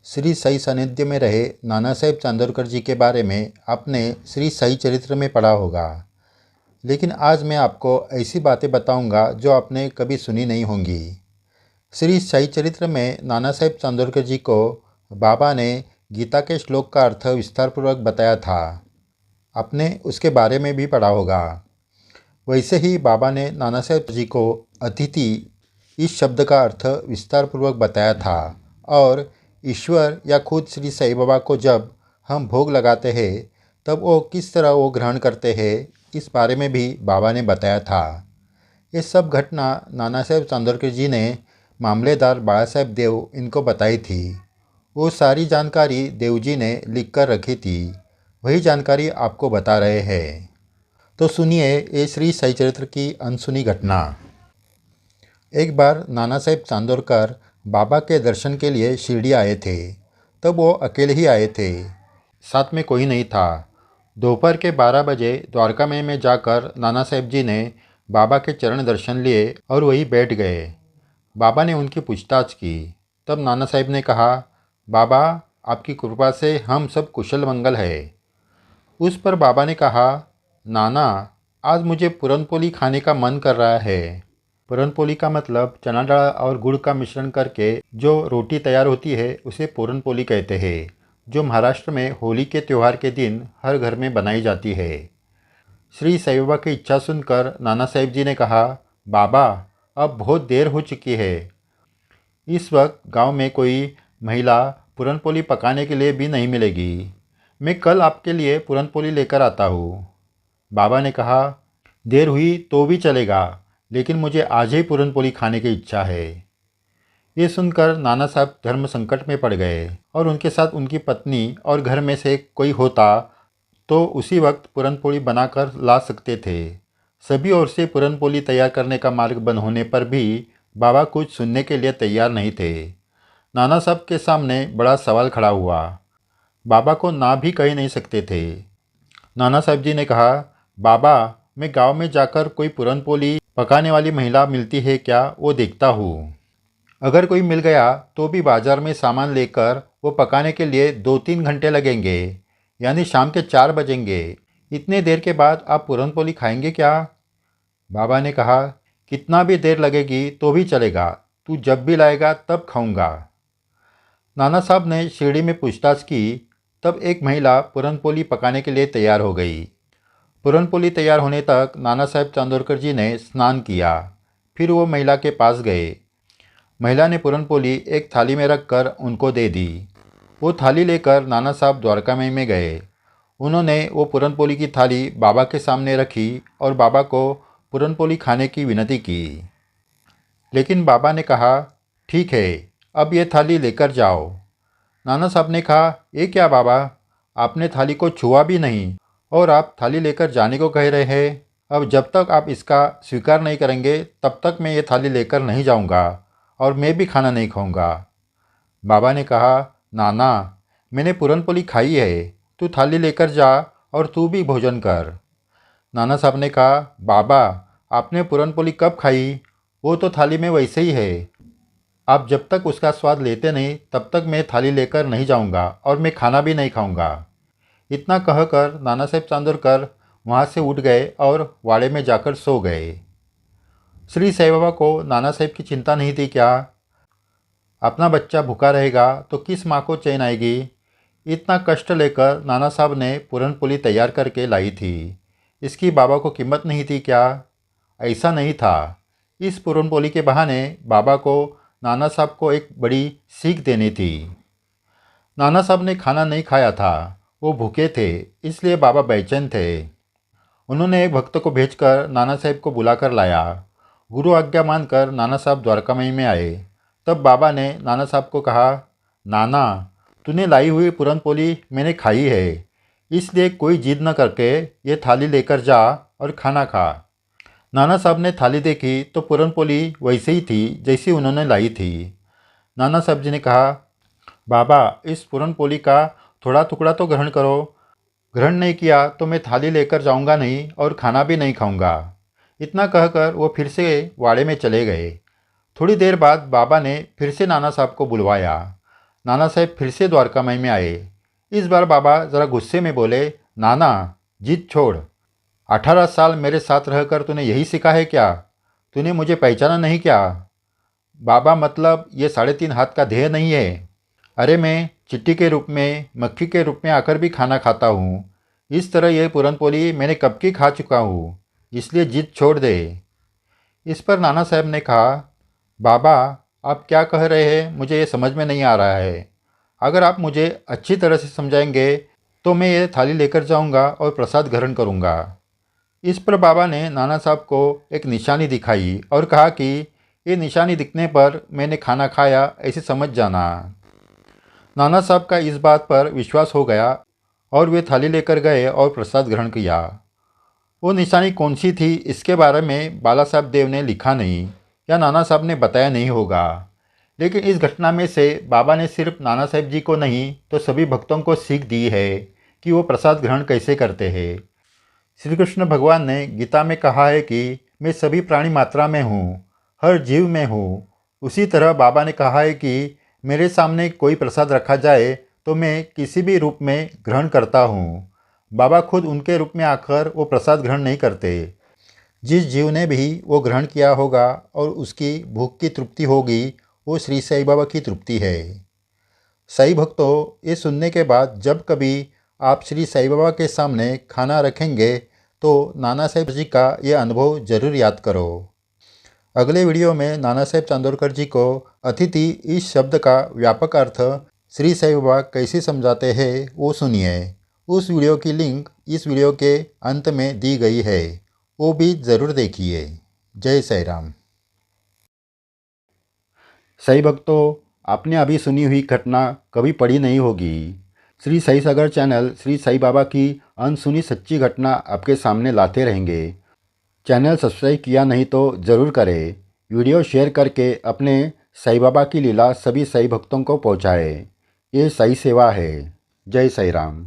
श्री साई सानिध्य में रहे नाना साहेब चांदोरकर जी के बारे में आपने श्री साई चरित्र में पढ़ा होगा। लेकिन आज मैं आपको ऐसी बातें बताऊंगा जो आपने कभी सुनी नहीं होंगी। श्री साई चरित्र में नाना साहेब चांदोरकर जी को बाबा ने गीता के श्लोक का अर्थ विस्तारपूर्वक बताया था। आपने उसके बारे में भी पढ़ा होगा। वैसे ही बाबा ने नाना साहेब जी को अतिथि इस शब्द का अर्थ विस्तारपूर्वक बताया था और ईश्वर या खुद श्री साई बाबा को जब हम भोग लगाते हैं तब वो किस तरह वो ग्रहण करते हैं इस बारे में भी बाबा ने बताया था। ये सब घटना नाना साहेब चांदोरकर जी ने मामलेदार बाला साहेब देव इनको बताई थी। वो सारी जानकारी देव जी ने लिख कर रखी थी। वही जानकारी आपको बता रहे हैं। तो सुनिए ये श्री साई चरित्र की अनसुनी घटना। एक बार नाना साहेब चांदोरकर बाबा के दर्शन के लिए शिरडी आए थे। तब वो अकेले ही आए थे, साथ में कोई नहीं था। दोपहर के 12 बजे द्वारका में जाकर नाना साहेब जी ने बाबा के चरण दर्शन लिए और वहीं बैठ गए। बाबा ने उनकी पूछताछ की। तब नाना साहेब ने कहा, बाबा आपकी कृपा से हम सब कुशल मंगल है। उस पर बाबा ने कहा, नाना आज मुझे पूरनपोली खाने का मन कर रहा है। पूरनपोली का मतलब चना दाल और गुड़ का मिश्रण करके जो रोटी तैयार होती है उसे पूरनपोली कहते हैं, जो महाराष्ट्र में होली के त्यौहार के दिन हर घर में बनाई जाती है। श्री साई बाबा की इच्छा सुनकर नाना साहेब जी ने कहा, बाबा अब बहुत देर हो चुकी है। इस वक्त गांव में कोई महिला पूरनपोली पकाने के लिए भी नहीं मिलेगी। मैं कल आपके लिए पूरनपोली लेकर आता हूँ। बाबा ने कहा, देर हुई तो भी चलेगा, लेकिन मुझे आज ही पूरनपोली खाने की इच्छा है। ये सुनकर नाना साहब धर्म संकट में पड़ गए और उनके साथ उनकी पत्नी और घर में से कोई होता तो उसी वक्त पूरनपोली बनाकर ला सकते थे। सभी ओर से पूरनपोली तैयार करने का मार्ग बंद होने पर भी बाबा कुछ सुनने के लिए तैयार नहीं थे। नाना साहब के सामने बड़ा सवाल खड़ा हुआ। बाबा को ना भी कह नहीं सकते थे। नाना साहब जी ने कहा, बाबा मैं गांव में जाकर कोई पूरनपोली पकाने वाली महिला मिलती है क्या वो देखता हूँ। अगर कोई मिल गया तो भी बाजार में सामान लेकर वो पकाने के लिए 2-3 घंटे लगेंगे, यानी शाम के 4 बजेंगे। इतने देर के बाद आप पूरनपोली खाएंगे क्या? बाबा ने कहा, कितना भी देर लगेगी तो भी चलेगा, तू जब भी लाएगा तब खाऊंगा। नाना साहब ने शिरडी में पूछताछ की। तब एक महिला पूरनपोली पकाने के लिए तैयार हो गई। पूरनपोली तैयार होने तक नाना साहेब चांदोरकर जी ने स्नान किया। फिर वो महिला के पास गए। महिला ने पूरनपोली एक थाली में रखकर उनको दे दी। वो थाली लेकर नाना साहब द्वारका में गए। उन्होंने वो पूरनपोली की थाली बाबा के सामने रखी और बाबा को पूरनपोली खाने की विनती की। लेकिन बाबा ने कहा, ठीक है अब ये थाली लेकर जाओ। नाना साहब ने कहा, ये क्या बाबा, आपने थाली को छुआ भी नहीं और आप थाली लेकर जाने को कह रहे हैं। अब जब तक आप इसका स्वीकार नहीं करेंगे तब तक मैं ये थाली लेकर नहीं जाऊंगा और मैं भी खाना नहीं खाऊंगा। बाबा ने कहा, नाना मैंने पूरनपोली खाई है, तू थाली लेकर जा और तू भी भोजन कर। नाना साहब ने कहा, बाबा आपने पूरनपोली कब खाई? वो तो थाली में वैसे ही है। आप जब तक उसका स्वाद लेते नहीं तब तक मैं थाली लेकर नहीं जाऊंगा और मैं खाना भी नहीं खाऊंगा। इतना कहकर नाना साहेब चांदोरकर वहाँ से उठ गए और वाड़े में जाकर सो गए। श्री साई बाबा को नाना साहेब की चिंता नहीं थी क्या? अपना बच्चा भूखा रहेगा तो किस माँ को चैन आएगी? इतना कष्ट लेकर नाना साहब ने पूरनपोली तैयार करके लाई थी। इसकी बाबा को कीमत नहीं थी क्या? ऐसा नहीं था। इस पूरनपोली के बहाने बाबा को नाना साहब को एक बड़ी सीख देनी थी। नाना साहब ने खाना नहीं खाया था, वो भूखे थे, इसलिए बाबा बेचैन थे। उन्होंने एक भक्त को भेजकर नाना साहब को बुलाकर लाया। गुरु आज्ञा मानकर नाना साहब द्वारका में आए। तब बाबा ने नाना साहब को कहा, नाना तूने लाई हुई पूरनपोली मैंने खाई है, इसलिए कोई जिद न करके ये थाली लेकर जा और खाना खा। नाना साहब ने थाली देखी तो पूरनपोली वैसे ही थी जैसी उन्होंने लाई थी। नाना साहब जी ने कहा, बाबा इस पूरनपोली का थोड़ा टुकड़ा तो ग्रहण करो। ग्रहण नहीं किया तो मैं थाली लेकर जाऊंगा नहीं और खाना भी नहीं खाऊंगा। इतना कहकर वो फिर से वाड़े में चले गए। थोड़ी देर बाद बाबा ने फिर से नाना साहब को बुलवाया। नाना साहब फिर से द्वारकामाई में आए। इस बार बाबा ज़रा गुस्से में बोले, नाना जिद छोड़। 18 साल मेरे साथ रहकर तूने यही सीखा है क्या? तूने मुझे पहचाना नहीं क्या? बाबा मतलब ये 3.5 हाथ का देह नहीं है। अरे मैं चिट्टी के रूप में, मक्खी के रूप में आकर भी खाना खाता हूँ। इस तरह ये पूरन पोली मैंने कब की खा चुका हूँ, इसलिए जिद छोड़ दे। इस पर नाना साहब ने कहा, बाबा आप क्या कह रहे हैं मुझे ये समझ में नहीं आ रहा है। अगर आप मुझे अच्छी तरह से समझाएंगे तो मैं ये थाली लेकर जाऊंगा और प्रसाद ग्रहण करूंगा। इस पर बाबा ने नाना साहब को एक निशानी दिखाई और कहा कि ये निशानी दिखने पर मैंने खाना खाया ऐसे समझ जाना। नाना साहब का इस बात पर विश्वास हो गया और वे थाली लेकर गए और प्रसाद ग्रहण किया। वो निशानी कौन सी थी इसके बारे में बाला साहब देव ने लिखा नहीं या नाना साहब ने बताया नहीं होगा, लेकिन इस घटना में से बाबा ने सिर्फ नाना साहब जी को नहीं तो सभी भक्तों को सीख दी है कि वो प्रसाद ग्रहण कैसे करते हैं। श्री कृष्ण भगवान ने गीता में कहा है कि मैं सभी प्राणी मात्रा में हूँ, हर जीव में हूँ। उसी तरह बाबा ने कहा है कि मेरे सामने कोई प्रसाद रखा जाए तो मैं किसी भी रूप में ग्रहण करता हूँ। बाबा खुद उनके रूप में आकर वो प्रसाद ग्रहण नहीं करते। जिस जीव ने भी वो ग्रहण किया होगा और उसकी भूख की तृप्ति होगी, वो श्री साईं बाबा की तृप्ति है। साईं भक्तों, ये सुनने के बाद जब कभी आप श्री साईं बाबा के सामने खाना रखेंगे तो नाना साहेब जी का ये अनुभव ज़रूर याद करो। अगले वीडियो में नाना साहेब चांदोरकर जी को अतिथि इस शब्द का व्यापक अर्थ श्री साईं बाबा कैसे समझाते हैं वो सुनिए। उस वीडियो की लिंक इस वीडियो के अंत में दी गई है, वो भी ज़रूर देखिए। जय साईं राम। साईं भक्तों, आपने अभी सुनी हुई घटना कभी पढ़ी नहीं होगी। श्री साई सागर चैनल श्री साईं बाबा की अनसुनी सच्ची घटना आपके सामने लाते रहेंगे। चैनल सब्सक्राइब किया नहीं तो ज़रूर करें। वीडियो शेयर करके अपने साईं बाबा की लीला सभी साईं भक्तों को पहुँचाएँ। ये साईं सेवा है। जय साईं राम।